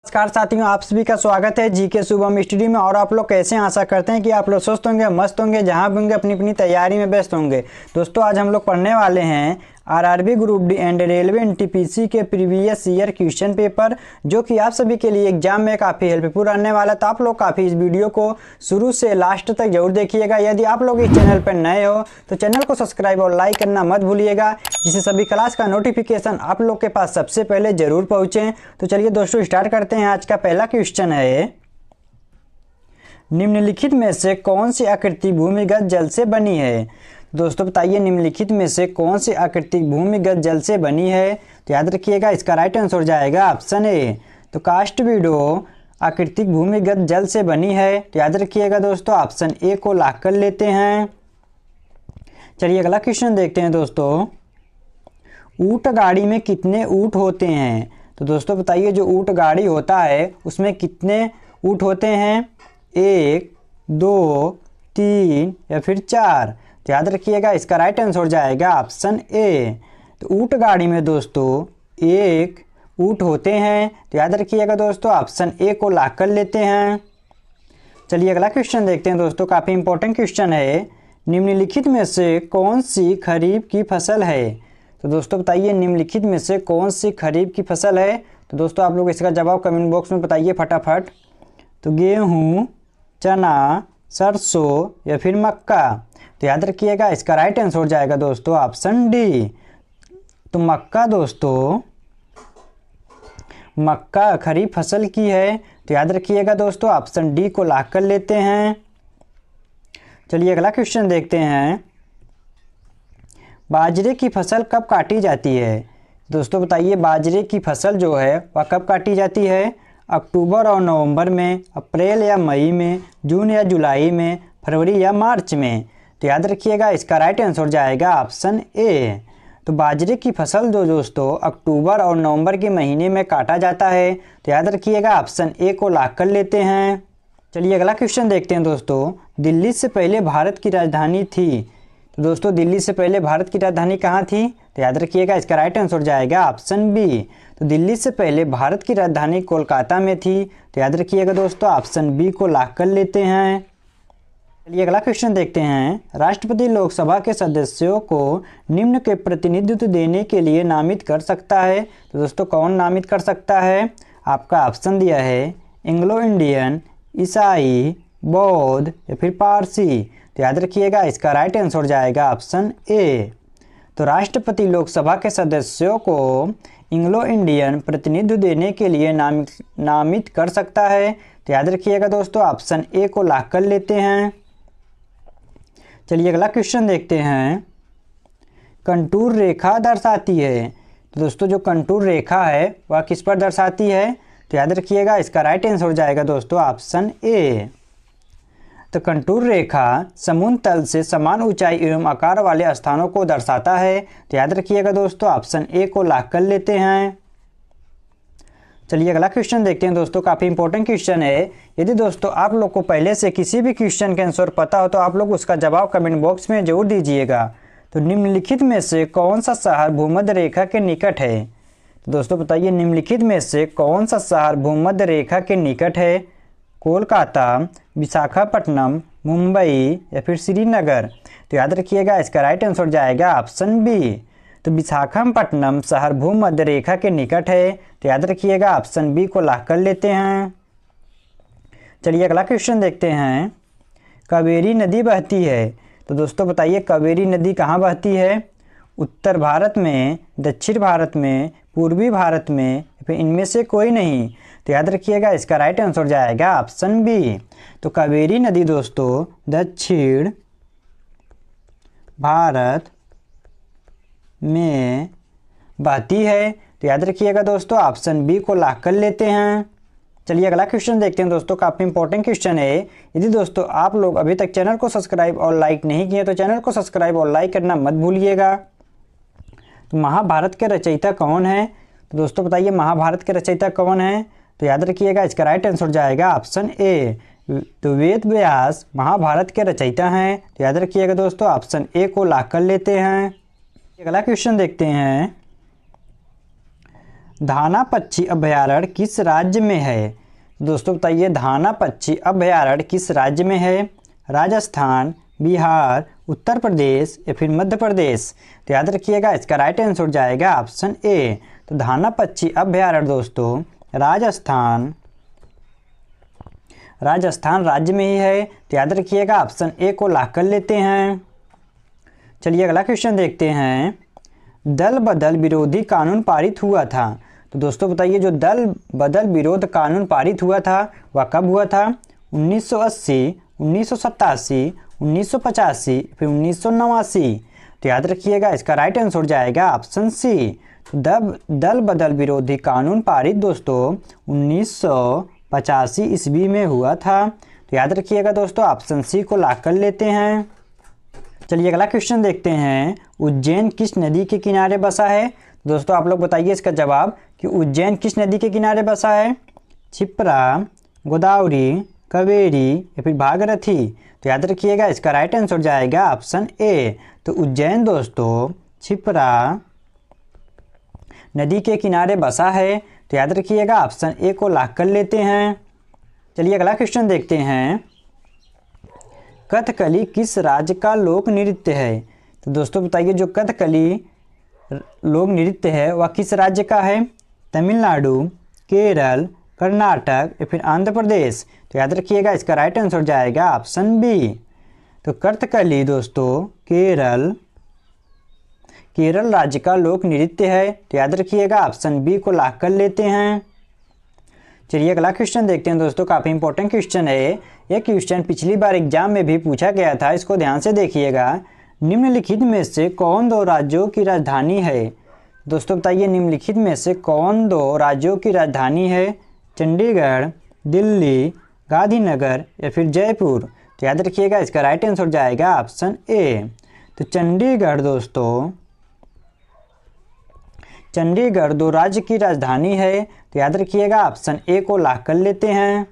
नमस्कार साथियों, आप सभी का स्वागत है जीके शुभम स्टूडियो में। और आप लोग कैसे हैं? आशा करते हैं कि आप लोग स्वस्थ होंगे, मस्त होंगे, जहां भी होंगे अपनी अपनी तैयारी में व्यस्त होंगे। दोस्तों आज हम लोग पढ़ने वाले हैं RRB group D and railway NTPC के प्रीवियस ईयर क्वेश्चन पेपर, जो कि आप सभी के लिए एग्जाम में काफ़ी हेल्पफुल रहने वाला है। तो आप लोग काफ़ी इस वीडियो को शुरू से लास्ट तक जरूर देखिएगा। यदि आप लोग इस चैनल पर नए हो तो चैनल को सब्सक्राइब और लाइक करना मत भूलिएगा, जिससे सभी क्लास का नोटिफिकेशन आप लोग के पास सबसे पहले जरूर पहुँचे। तो चलिए दोस्तों स्टार्ट करते हैं। आज का पहला क्वेश्चन है, निम्नलिखित में से कौन सी आकृति भूमिगत जल से बनी है? दोस्तों बताइए, निम्नलिखित में से कौन सी आकृति भूमिगत जल से बनी है? तो याद रखिएगा, इसका राइट आंसर हो जाएगा ऑप्शन ए। तो कास्ट वीडो आकृति भूमिगत जल से बनी है। तो याद रखिएगा दोस्तों, ऑप्शन ए को लॉक कर लेते हैं। चलिए अगला क्वेश्चन देखते हैं दोस्तों, ऊंट गाड़ी में कितने ऊंट होते हैं? तो दोस्तों बताइए, जो ऊंट गाड़ी होता है उसमें कितने ऊंट होते हैं? 1, 2, 3 या फिर 4? तो याद रखिएगा, इसका राइट आंसर हो जाएगा ऑप्शन ए। तो ऊंट गाड़ी में दोस्तों 1 ऊंट होते हैं। तो याद रखिएगा दोस्तों, ऑप्शन ए को लॉक कर लेते हैं। चलिए अगला क्वेश्चन देखते हैं दोस्तों, काफ़ी इंपॉर्टेंट क्वेश्चन है, निम्नलिखित में से कौन सी खरीफ की फसल है? तो दोस्तों बताइए, निम्नलिखित में से कौन सी खरीफ की फसल है? तो दोस्तों आप लोग इसका जवाब कमेंट बॉक्स में बताइए फटाफट। तो गेहूँ, चना, सरसों या फिर मक्का? तो याद रखिएगा, इसका राइट आंसर हो जाएगा दोस्तों ऑप्शन डी। तो मक्का दोस्तों, मक्का खरीफ फसल की है। तो याद रखिएगा दोस्तों, ऑप्शन डी को लॉक कर लेते हैं। चलिए अगला क्वेश्चन देखते हैं, बाजरे की फसल कब काटी जाती है? दोस्तों बताइए, बाजरे की फसल जो है वह कब काटी जाती है? अक्टूबर और नवंबर में, अप्रैल या मई में, जून या जुलाई में, फरवरी या मार्च में? तो याद रखिएगा, इसका राइट आंसर हो जाएगा ऑप्शन ए। तो बाजरे की फसल जो दोस्तों अक्टूबर और नवंबर के महीने में काटा जाता है। तो याद रखिएगा, ऑप्शन ए को लॉक कर लेते हैं। चलिए अगला क्वेश्चन देखते हैं दोस्तों, दिल्ली से पहले भारत की राजधानी थी? तो दोस्तों दिल्ली से पहले भारत की राजधानी कहाँ थी? तो याद रखिएगा, इसका राइट आंसर हो जाएगा ऑप्शन बी। तो दिल्ली से पहले भारत की राजधानी कोलकाता में थी। तो याद रखिएगा दोस्तों, ऑप्शन बी को लॉक कर लेते हैं। चलिए अगला क्वेश्चन देखते हैं, राष्ट्रपति लोकसभा के सदस्यों को निम्न के प्रतिनिधित्व देने के लिए नामित कर सकता है? तो दोस्तों कौन नामित कर सकता है? आपका ऑप्शन दिया है एंग्लो इंडियन, ईसाई, बौद्ध या फिर पारसी? तो याद रखिएगा, इसका राइट आंसर हो जाएगा ऑप्शन ए। तो राष्ट्रपति लोकसभा के सदस्यों को एंग्लो इंडियन प्रतिनिधित्व देने के लिए नामित कर सकता है। तो याद रखिएगा दोस्तों, ऑप्शन ए को लॉक कर लेते हैं। चलिए अगला क्वेश्चन देखते हैं, कंटूर रेखा दर्शाती है? तो दोस्तों जो कंटूर रेखा है वह किस पर दर्शाती है? तो याद रखिएगा, इसका राइट आंसर हो जाएगा दोस्तों ऑप्शन ए। तो कंटूर रेखा समुद्र तल से समान ऊंचाई एवं आकार वाले स्थानों को दर्शाता है। तो याद रखिएगा दोस्तों, ऑप्शन ए को लॉक कर लेते हैं। चलिए अगला क्वेश्चन देखते हैं दोस्तों, काफ़ी इंपॉर्टेंट क्वेश्चन है। यदि दोस्तों आप लोग को पहले से किसी भी क्वेश्चन के आंसर पता हो तो आप लोग उसका जवाब कमेंट बॉक्स में जरूर दीजिएगा। तो निम्नलिखित में से कौन सा शहर भूमध्य रेखा के निकट है? तो दोस्तों बताइए, निम्नलिखित में से कौन सा शहर भूमध्य रेखा के निकट है? कोलकाता, विशाखापट्टनम, मुंबई या फिर श्रीनगर? तो याद रखिएगा, इसका राइट आंसर हो जाएगा ऑप्शन बी। तो विशाखापट्टनम शहर भूमध्य रेखा के निकट है। तो याद रखिएगा, ऑप्शन बी को लॉक कर लेते हैं। चलिए अगला क्वेश्चन देखते हैं, कावेरी नदी बहती है? तो दोस्तों बताइए, कावेरी नदी कहाँ बहती है? उत्तर भारत में, दक्षिण भारत में, पूर्वी भारत में, फिर इनमें से कोई नहीं? तो याद रखिएगा, इसका राइट आंसर हो जाएगा ऑप्शन बी। तो कावेरी नदी दोस्तों दक्षिण भारत में बहती है। तो याद रखिएगा दोस्तों, ऑप्शन बी को लॉक कर लेते हैं। चलिए अगला क्वेश्चन देखते हैं दोस्तों, काफ़ी इंपॉर्टेंट क्वेश्चन है। यदि दोस्तों आप लोग अभी तक चैनल को सब्सक्राइब और लाइक नहीं किए तो चैनल को सब्सक्राइब और लाइक करना मत भूलिएगा। तो महाभारत के रचयिता कौन है? तो दोस्तों बताइए, महाभारत के रचयिता कौन है? तो याद रखिएगा, इसका राइट आंसर हो जाएगा ऑप्शन ए। तो वेद व्यास महाभारत के रचयिता हैं। तो याद रखिएगा दोस्तों, ऑप्शन ए को लॉक कर लेते हैं। अगला क्वेश्चन देखते हैं, धाना पक्षी अभयारण्य किस राज्य में है? दोस्तों बताइए धाना पक्षी अभयारण्य किस राज्य में है? राजस्थान, बिहार, उत्तर प्रदेश या फिर मध्य प्रदेश? तो याद रखिएगा इसका राइट आंसर हो जाएगा ऑप्शन ए। तो धाना पक्षी अभयारण्य दोस्तों राजस्थान राज्य में ही है। तो याद रखिएगा ऑप्शन ए को लॉक कर लेते हैं। चलिए अगला क्वेश्चन देखते हैं। दल बदल विरोधी कानून पारित हुआ था। तो दोस्तों बताइए जो दल बदल विरोध कानून पारित हुआ था वह कब हुआ था? 1980, 1987, 1985 फिर 1989? तो याद रखिएगा इसका राइट आंसर हो जाएगा ऑप्शन सी। दल बदल विरोधी कानून पारित दोस्तों 1985 ईस्वी में हुआ था। तो याद रखिएगा दोस्तों ऑप्शन सी को लॉक कर लेते हैं। चलिए अगला क्वेश्चन देखते हैं। उज्जैन किस नदी के किनारे बसा है? दोस्तों आप लोग बताइए इसका जवाब कि उज्जैन किस नदी के किनारे बसा है? क्षिप्रा, गोदावरी, कावेरी या फिर भागीरथी? तो याद रखिएगा इसका राइट आंसर हो जाएगा ऑप्शन ए। तो उज्जैन दोस्तों क्षिप्रा नदी के किनारे बसा है। तो याद रखिएगा ऑप्शन ए को लॉक कर लेते हैं। चलिए अगला क्वेश्चन देखते हैं। कथकली किस राज्य का लोक नृत्य है? तो दोस्तों बताइए जो कथकली लोक नृत्य है वह किस राज्य का है? तमिलनाडु, केरल, कर्नाटक या फिर आंध्र प्रदेश? तो याद रखिएगा इसका राइट आंसर हो जाएगा ऑप्शन बी। तो कथकली दोस्तों केरल राज्य का लोक नृत्य है। तो याद रखिएगा ऑप्शन बी को लॉक कर लेते हैं। चलिए अगला क्वेश्चन देखते हैं दोस्तों, काफ़ी इंपॉर्टेंट क्वेश्चन है। यह क्वेश्चन पिछली बार एग्जाम में भी पूछा गया था, इसको ध्यान से देखिएगा। निम्नलिखित में से कौन दो राज्यों की राजधानी है? दोस्तों बताइए निम्नलिखित में से कौन दो राज्यों की राजधानी है? चंडीगढ़, दिल्ली, गांधीनगर या फिर जयपुर? तो याद रखिएगा इसका राइट आंसर हो जाएगा ऑप्शन ए। तो चंडीगढ़ दो राज्य की राजधानी है। तो याद रखिएगा ऑप्शन ए को लॉक कर लेते हैं।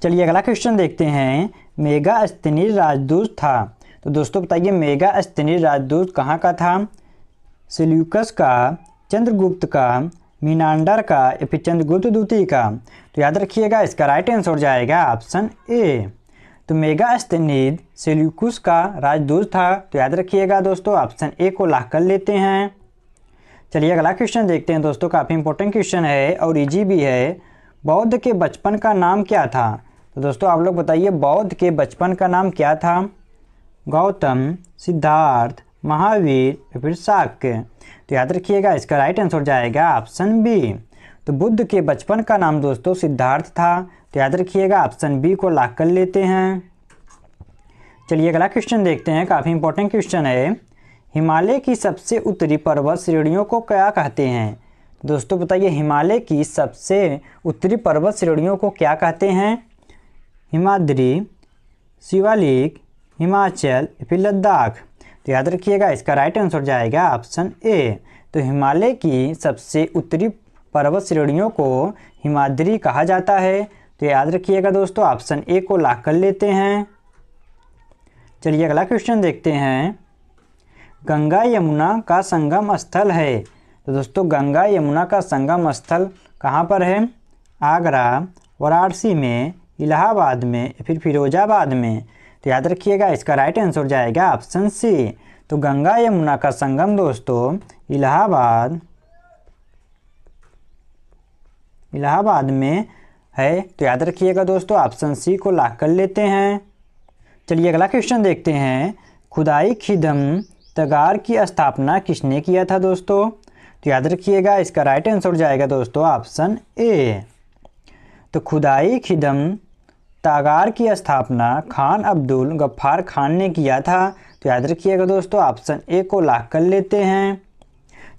चलिए अगला क्वेश्चन देखते हैं। मेगास्थनीज राजदूत था। तो दोस्तों बताइए मेगास्थनीज राजदूत कहाँ का था? सेल्यूकस का, चंद्रगुप्त का, मीनांडर का या फिर चंद्रगुप्त द्वितीय का? तो याद रखिएगा इसका राइट आंसर हो जाएगा ऑप्शन ए। तो मेगास्थनीज सेल्यूकस का राजदूत था। तो याद रखिएगा दोस्तों ऑप्शन ए को लॉक कर लेते हैं। चलिए अगला क्वेश्चन देखते हैं दोस्तों, काफ़ी इंपॉर्टेंट क्वेश्चन है और इजी भी है। बौद्ध के बचपन का नाम क्या था? तो दोस्तों आप लोग बताइए बौद्ध के बचपन का नाम क्या था? गौतम, सिद्धार्थ, महावीर या फिर शाक्य? तो याद रखिएगा इसका राइट आंसर हो जाएगा ऑप्शन बी। तो बुद्ध के बचपन का नाम दोस्तों सिद्धार्थ था। तो याद रखिएगा ऑप्शन बी को लॉक कर लेते हैं। चलिए अगला क्वेश्चन देखते हैं, काफ़ी इंपॉर्टेंट क्वेश्चन है। हिमालय की सबसे उत्तरी पर्वत श्रेणियों को क्या कहते हैं? दोस्तों बताइए हिमालय की सबसे उत्तरी पर्वत श्रेणियों को क्या कहते हैं? हिमाद्री, शिवालिक, हिमाचल या फिर लद्दाख? तो याद रखिएगा इसका राइट आंसर हो जाएगा ऑप्शन ए। तो हिमालय की सबसे उत्तरी पर्वत श्रेणियों को हिमाद्री कहा जाता है। तो याद रखिएगा दोस्तों ऑप्शन ए को लॉक कर लेते हैं। चलिए अगला क्वेश्चन देखते हैं। गंगा यमुना का संगम स्थल है। तो दोस्तों गंगा यमुना का संगम स्थल कहाँ पर है? आगरा, वाराणसी में, इलाहाबाद में, फिर फिरोजाबाद में? तो याद रखिएगा इसका राइट आंसर हो जाएगा ऑप्शन सी। तो गंगा यमुना का संगम दोस्तों इलाहाबाद में है। तो याद रखिएगा दोस्तों ऑप्शन सी को लॉक कर लेते हैं। चलिए अगला क्वेश्चन देखते हैं। खुदाई खिदम तगार की स्थापना किसने किया था दोस्तों? तो याद रखिएगा इसका राइट आंसर हो जाएगा दोस्तों ऑप्शन ए। तो खुदाई खिदम तागार की स्थापना खान अब्दुल गफ्फार खान ने किया था। तो याद रखिएगा दोस्तों ऑप्शन ए को लॉक कर लेते हैं।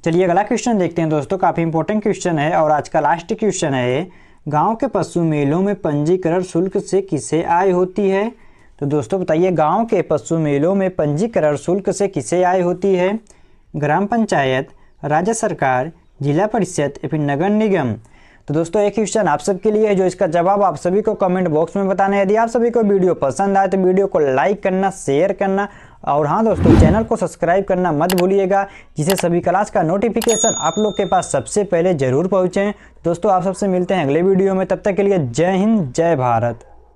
चलिए अगला क्वेश्चन देखते हैं दोस्तों, काफ़ी इंपॉर्टेंट क्वेश्चन है और आज का लास्ट क्वेश्चन है। गांव के पशु मेलों में पंजीकरण शुल्क से किसे आय होती है? तो दोस्तों बताइए गांव के पशु मेलों में पंजीकरण शुल्क से किसे आय होती है? ग्राम पंचायत, राज्य सरकार, जिला परिषद या फिर नगर निगम? तो दोस्तों एक क्वेश्चन आप सबके लिए है, जो इसका जवाब आप सभी को कमेंट बॉक्स में बताना है। यदि आप सभी को वीडियो पसंद आए तो वीडियो को लाइक करना, शेयर करना और हाँ दोस्तों चैनल को सब्सक्राइब करना मत भूलिएगा, जिससे सभी क्लास का नोटिफिकेशन आप लोग के पास सबसे पहले जरूर पहुँचे। दोस्तों आप सबसे मिलते हैं अगले वीडियो में, तब तक के लिए जय हिंद जय भारत।